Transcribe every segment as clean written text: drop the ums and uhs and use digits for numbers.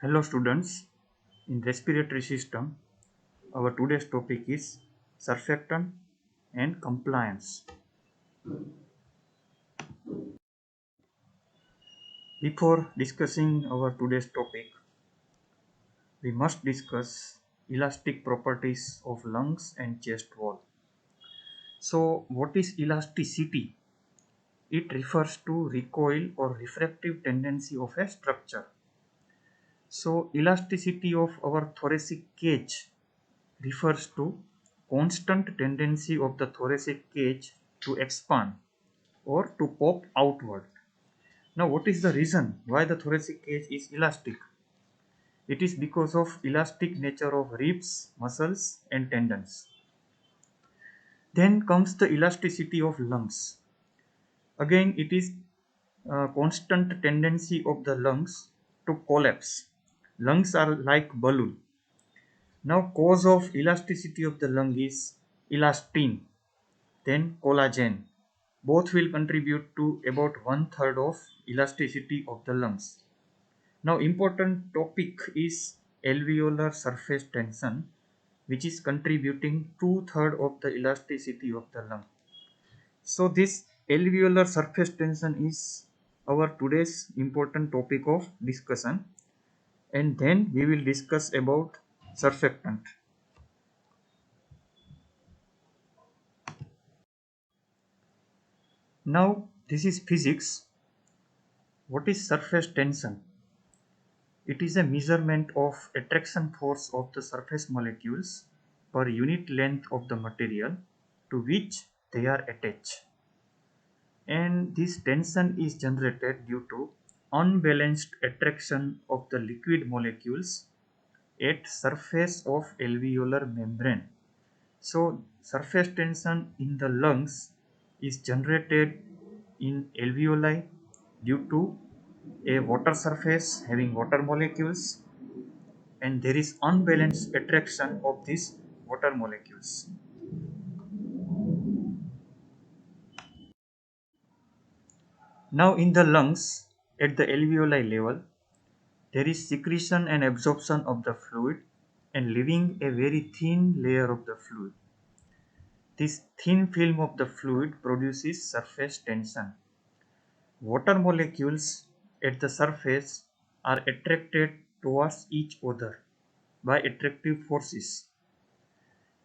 Hello students, in respiratory system, our today's topic is surfactant and compliance. Before discussing our today's topic, we must discuss elastic properties of lungs and chest wall. So what is elasticity? It refers to recoil or refractive tendency of a structure. So elasticity of our thoracic cage refers to constant tendency of the thoracic cage to expand or to pop outward. Now, what is the reason why the thoracic cage is elastic? It is because of elastic nature of ribs, muscles and tendons. Then comes the elasticity of lungs. Again, it is a constant tendency of the lungs to collapse. Lungs are like balloon. Now, cause of elasticity of the lung is elastin, then collagen. Both will contribute to about one third of elasticity of the lungs. Now important topic is alveolar surface tension, which is contributing two-thirds of the elasticity of the lung. So this alveolar surface tension is our today's important topic of discussion, and then we will discuss about surfactant. Now this is physics. What is surface tension? It is a measurement of attraction force of the surface molecules per unit length of the material to which they are attached. And this tension is generated due to unbalanced attraction of the liquid molecules at surface of alveolar membrane. So surface tension in the lungs is generated in alveoli due to a water surface having water molecules, and there is unbalanced attraction of these water molecules. Now in the lungs at the alveoli level, there is secretion and absorption of the fluid and leaving a very thin layer of the fluid. This thin film of the fluid produces surface tension. Water molecules at the surface are attracted towards each other by attractive forces.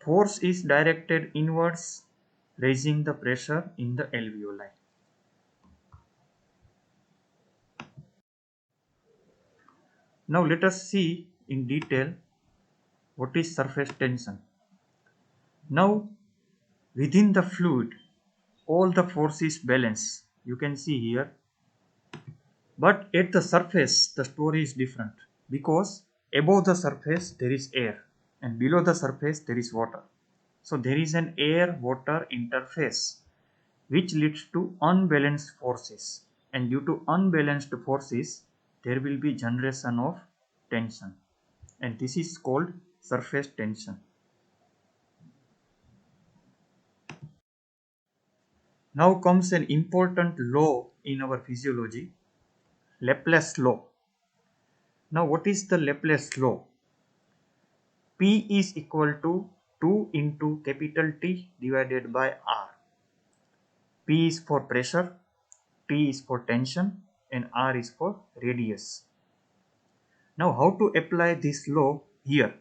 Force is directed inwards, raising the pressure in the alveoli. Now let us see in detail what is surface tension. Now within the fluid, all the forces balance. You can see here, but at the surface the story is different because above the surface there is air and below the surface there is water. So there is an air-water interface which leads to unbalanced forces, and due to unbalanced forces there will be generation of tension, and this is called surface tension. Now comes an important law in our physiology, Laplace law. Now what is the Laplace law? P is equal to 2 into capital T divided by R. P is for pressure, T is for tension and R is for radius. Now how to apply this law here?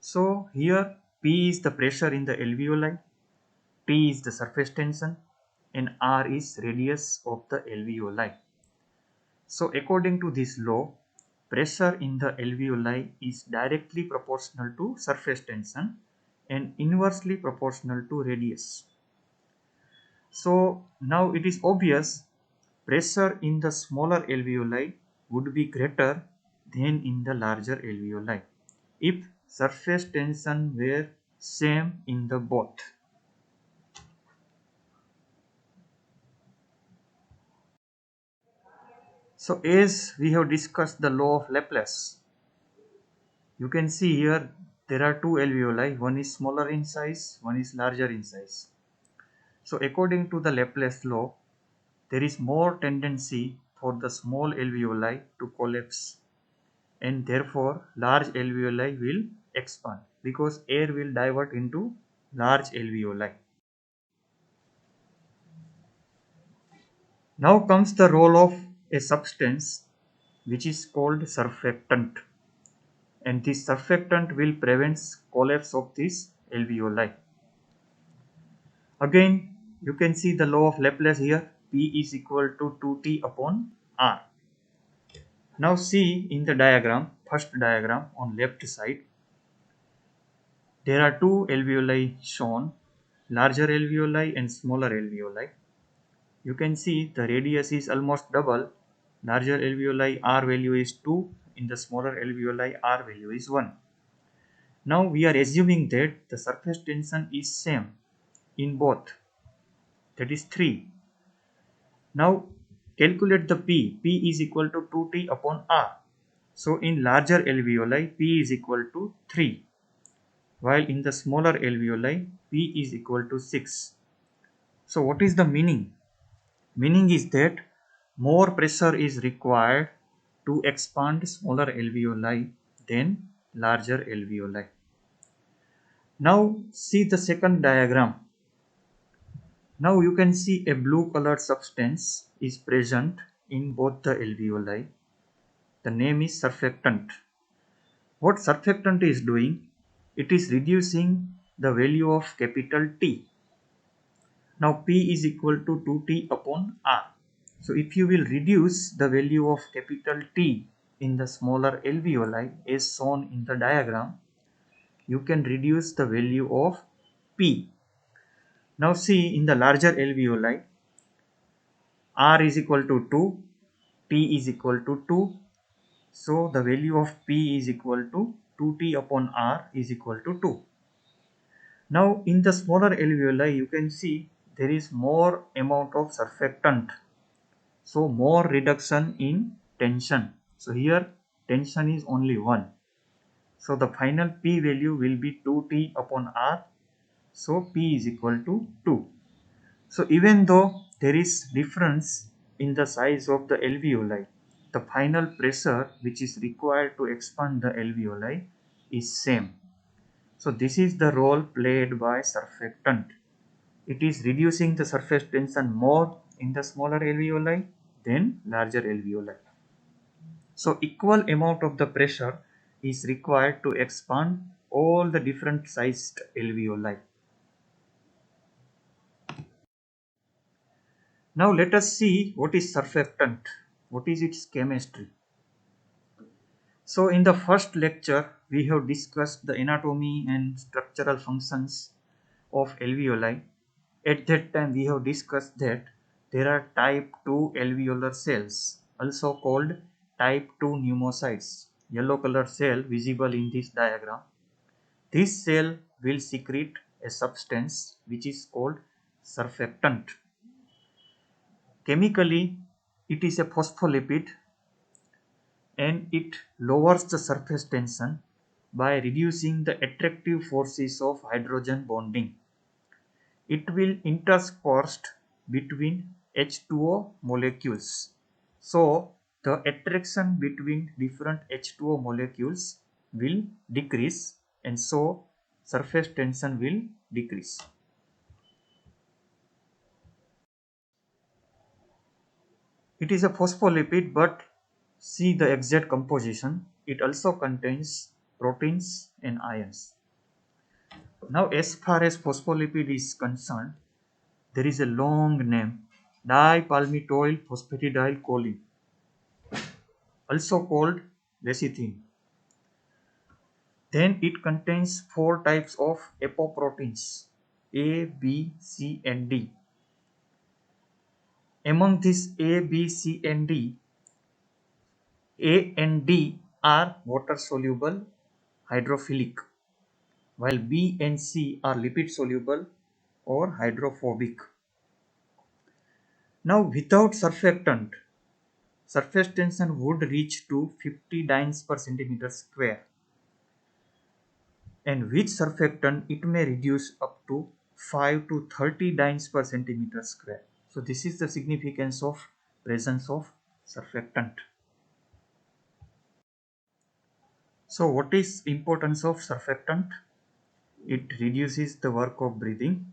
So here P is the pressure in the alveoli, T is the surface tension and R is radius of the alveoli. So according to this law, pressure in the alveoli is directly proportional to surface tension and inversely proportional to radius. So now it is obvious pressure in the smaller alveoli would be greater than in the larger alveoli if surface tension were same in the both. So as we have discussed the law of Laplace, you can see here there are two alveoli, one is smaller in size, one is larger in size. So according to the Laplace law, there is more tendency for the small alveoli to collapse and therefore large alveoli will expand because air will divert into large alveoli. Now comes the role of a substance which is called surfactant, and this surfactant will prevent collapse of this alveoli. Again, you can see the law of Laplace here. P is equal to 2T upon R. Now see in the diagram, first diagram on left side, there are two alveoli shown, larger alveoli and smaller alveoli. You can see the radius is almost double. Larger alveoli R value is 2, in the smaller alveoli R value is 1. Now we are assuming that the surface tension is same in both, that is 3. Now calculate the P. P is equal to 2T upon R. So in larger alveoli P is equal to 3, while in the smaller alveoli P is equal to 6. So what is the meaning? Meaning is that more pressure is required to expand smaller alveoli than larger alveoli. Now see the second diagram. Now you can see a blue colored substance is present in both the alveoli. The name is surfactant. What surfactant is doing? It is reducing the value of capital T. Now P is equal to 2T upon R. So if you will reduce the value of capital T in the smaller alveoli as shown in the diagram, you can reduce the value of P. Now see in the larger alveoli, R is equal to 2, T is equal to 2. So the value of P is equal to 2T upon R is equal to 2. Now in the smaller alveoli you can see there is more amount of surfactant. So more reduction in tension. So here tension is only 1. So the final P value will be 2T upon R. So P is equal to 2. So even though there is difference in the size of the alveoli, the final pressure which is required to expand the alveoli is same. So this is the role played by surfactant. It is reducing the surface tension more in the smaller alveoli than larger alveoli. So equal amount of the pressure is required to expand all the different sized alveoli. Now let us see what is surfactant. What is its chemistry? So in the first lecture we have discussed the anatomy and structural functions of alveoli. At that time we have discussed that there are type 2 alveolar cells, also called type 2 pneumocytes. Yellow color cell visible in this diagram. This cell will secrete a substance which is called surfactant. Chemically, it is a phospholipid and it lowers the surface tension by reducing the attractive forces of hydrogen bonding. It will intersperse between H2O molecules. So, the attraction between different H2O molecules will decrease, and so surface tension will decrease. It is a phospholipid, but see the exact composition. It also contains proteins and ions. Now as far as phospholipid is concerned, there is a long name, dipalmitoyl phosphatidylcholine, also called lecithin. Then it contains 4 types of apoproteins, A, B, C and D. Among these A, B, C and D, A and D are water soluble hydrophilic, while B and C are lipid soluble or hydrophobic. Now without surfactant, surface tension would reach to 50 dynes per centimeter square, and with surfactant it may reduce up to 5 to 30 dynes per centimeter square. So this is the significance of presence of surfactant. So what is importance of surfactant? It reduces the work of breathing,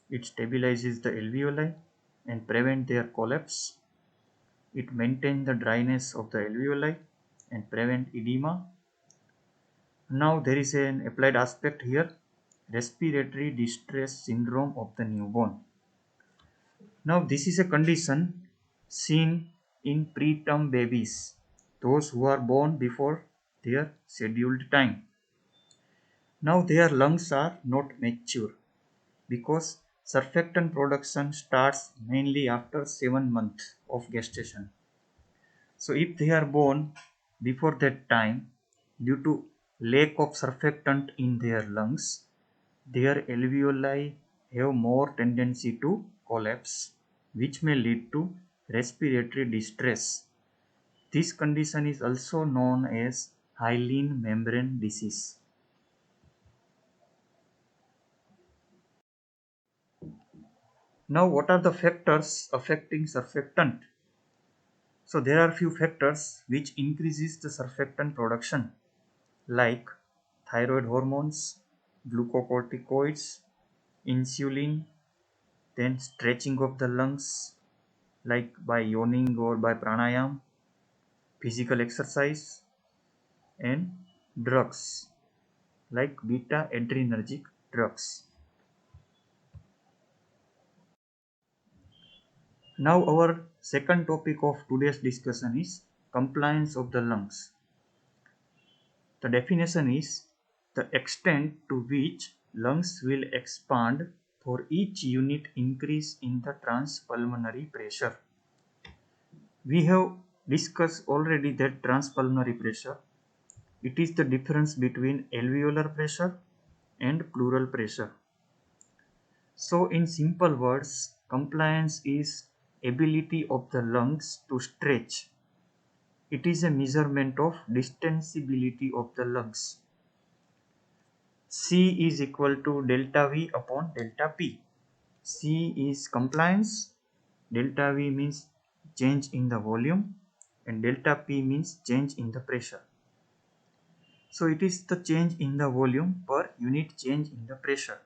it stabilizes the alveoli and prevent their collapse. It maintains the dryness of the alveoli and prevent edema. Now there is an applied aspect here, respiratory distress syndrome of the newborn. Now this is a condition seen in preterm babies, those who are born before their scheduled time. Now their lungs are not mature because surfactant production starts mainly after 7 months of gestation. So if they are born before that time due to lack of surfactant in their lungs, their alveoli have more tendency to collapse, which may lead to respiratory distress. This condition is also known as hyaline membrane disease. Now, what are the factors affecting surfactant? So, there are few factors which increases the surfactant production, like thyroid hormones, glucocorticoids, insulin, then stretching of the lungs, like by yawning or by pranayam, physical exercise, and drugs like beta adrenergic drugs. Now our second topic of today's discussion is compliance of the lungs. The definition is the extent to which lungs will expand for each unit increase in the transpulmonary pressure. We have discussed already that transpulmonary pressure. It is the difference between alveolar pressure and pleural pressure. So in simple words, compliance is ability of the lungs to stretch. It is a measurement of distensibility of the lungs. C is equal to delta V upon delta P. C is compliance, delta V means change in the volume, and delta P means change in the pressure. So it is the change in the volume per unit change in the pressure.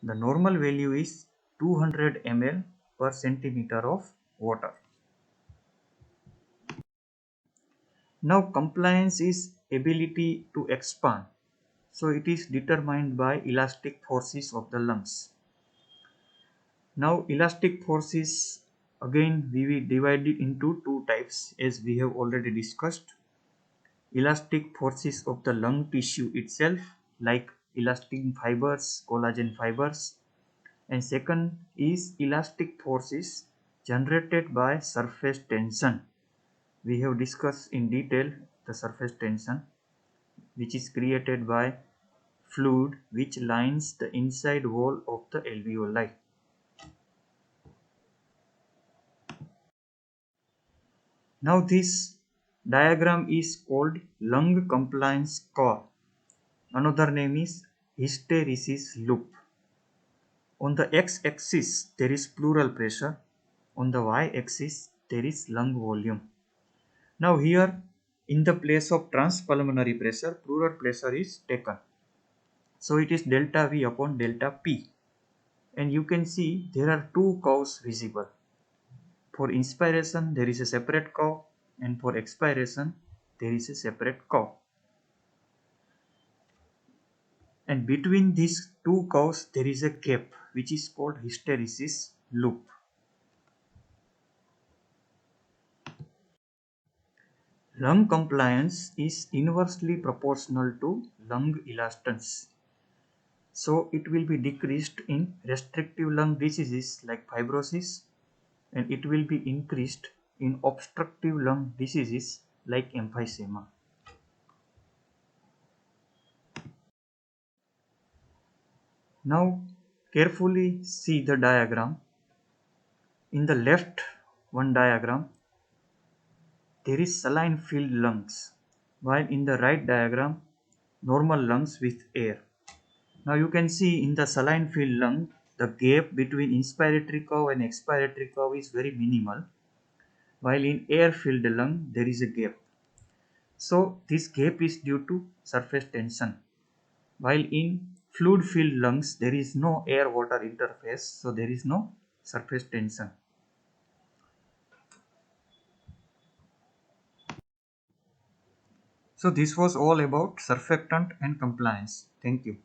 The normal value is 200 ml per centimeter of water. Now compliance is ability to expand. So it is determined by elastic forces of the lungs. Now elastic forces, again we will divide it into two types as we have already discussed. Elastic forces of the lung tissue itself, like elastin fibers, collagen fibers, and second is elastic forces generated by surface tension. We have discussed in detail the surface tension, which is created by fluid which lines the inside wall of the alveoli. Now this diagram is called lung compliance curve. Another name is hysteresis loop. On the x-axis there is pleural pressure, on the y-axis there is lung volume. Now here in the place of transpulmonary pressure, pleural pressure is taken. So it is delta V upon delta P. And you can see there are two curves visible. For inspiration there is a separate curve, and for expiration there is a separate curve. And between these two curves there is a gap which is called hysteresis loop. Lung compliance is inversely proportional to lung elastance. So it will be decreased in restrictive lung diseases like fibrosis, and it will be increased in obstructive lung diseases like emphysema. Now carefully see the diagram. In the left one diagram there is saline filled lungs, while in the right diagram normal lungs with air. Now you can see in the saline filled lung the gap between inspiratory curve and expiratory curve is very minimal, while in air filled lung there is a gap. So this gap is due to surface tension. While in fluid filled lungs there is no air water interface, so there is no surface tension. So this was all about surfactant and compliance. Thank you.